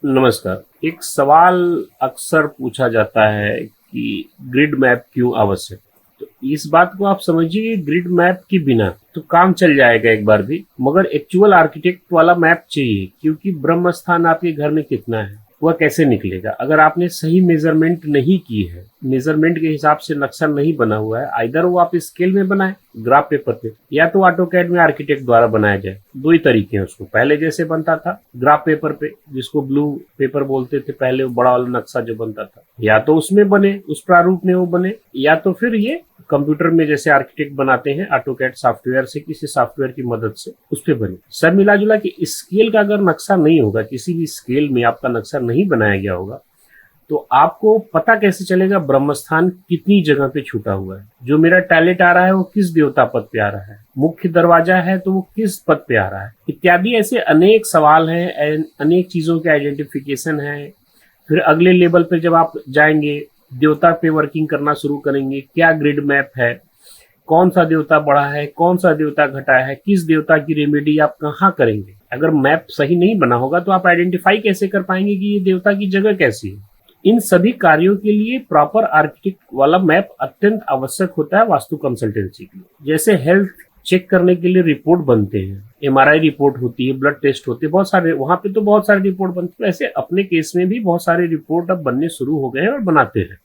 नमस्कार। एक सवाल अक्सर पूछा जाता है कि ग्रिड मैप क्यों आवश्यक। तो इस बात को आप समझिए, ग्रिड मैप के बिना तो काम चल जाएगा एक बार भी, मगर एक्चुअल आर्किटेक्ट वाला मैप चाहिए, क्योंकि ब्रह्म स्थान आपके घर में कितना है वह कैसे निकलेगा अगर आपने सही मेजरमेंट नहीं की है, मेजरमेंट के हिसाब से नक्शा नहीं बना हुआ है। आइदर वो आप स्केल में बनाए ग्राफ पेपर पे, या तो ऑटोकैड में आर्किटेक्ट द्वारा बनाया जाए। दो ही तरीके हैं उसको, पहले जैसे बनता था ग्राफ पेपर पे, जिसको ब्लू पेपर बोलते थे पहले, वो बड़ा वाला नक्शा जो बनता था, या तो उसमें बने, उस प्रारूप में वो बने, या तो फिर ये कंप्यूटर में जैसे आर्किटेक्ट बनाते हैं ऑटोकैड सॉफ्टवेयर से, किसी सॉफ्टवेयर की मदद से उस पे बने। सब मिला जुला के स्केल का अगर नक्शा नहीं होगा, किसी भी स्केल में आपका नक्शा नहीं बनाया गया होगा, तो आपको पता कैसे चलेगा ब्रह्मस्थान कितनी जगह पे छूटा हुआ है, जो मेरा टॉयलेट आ रहा है वो किस देवता पद पे आ रहा है, मुख्य दरवाजा है तो वो किस पद पे आ रहा है, इत्यादि ऐसे अनेक सवाल हैं, अनेक चीजों के आइडेंटिफिकेशन है। फिर अगले लेवल पे जब आप जाएंगे, देवता पे वर्किंग करना शुरू करेंगे, क्या ग्रिड मैप है, कौन सा देवता बढ़ा है, कौन सा देवता घटा है, किस देवता की रेमेडी आप कहाँ करेंगे। अगर मैप सही नहीं बना होगा तो आप आइडेंटिफाई कैसे कर पाएंगे कि ये देवता की जगह कैसी है। इन सभी कार्यों के लिए प्रॉपर आर्किटेक्ट वाला मैप अत्यंत आवश्यक होता है वास्तु कंसल्टेंसी के लिए। जैसे हेल्थ चेक करने के लिए रिपोर्ट बनते हैं, एमआरआई रिपोर्ट होती है, ब्लड टेस्ट होते हैं, बहुत सारे वहां पे तो बहुत सारे रिपोर्ट बनते हैं। ऐसे अपने केस में भी बहुत सारे रिपोर्ट अब बनने शुरू हो गए हैं और बनाते हैं,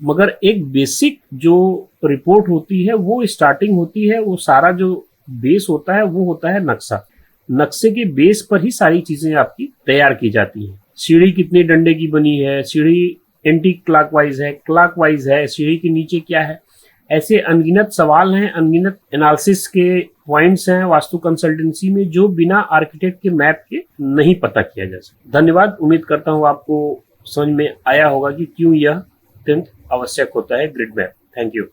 मगर एक बेसिक जो रिपोर्ट होती है वो स्टार्टिंग होती है, वो सारा जो बेस होता है वो होता है नक्शा। नक्शे के बेस पर ही सारी चीजें आपकी तैयार की जाती हैं। सीढ़ी कितने डंडे की बनी है, सीढ़ी एंटी क्लॉकवाइज है, क्लॉकवाइज है, सीढ़ी के नीचे क्या है, ऐसे अनगिनत सवाल हैं, अनगिनत एनालिसिस के पॉइंट्स हैं वास्तु कंसल्टेंसी में, जो बिना आर्किटेक्ट के मैप के नहीं पता किया जा सकता। धन्यवाद। उम्मीद करता हूँ आपको समझ में आया होगा कि क्यों यह अत्यंत आवश्यक होता है ग्रिड मैप। Thank you.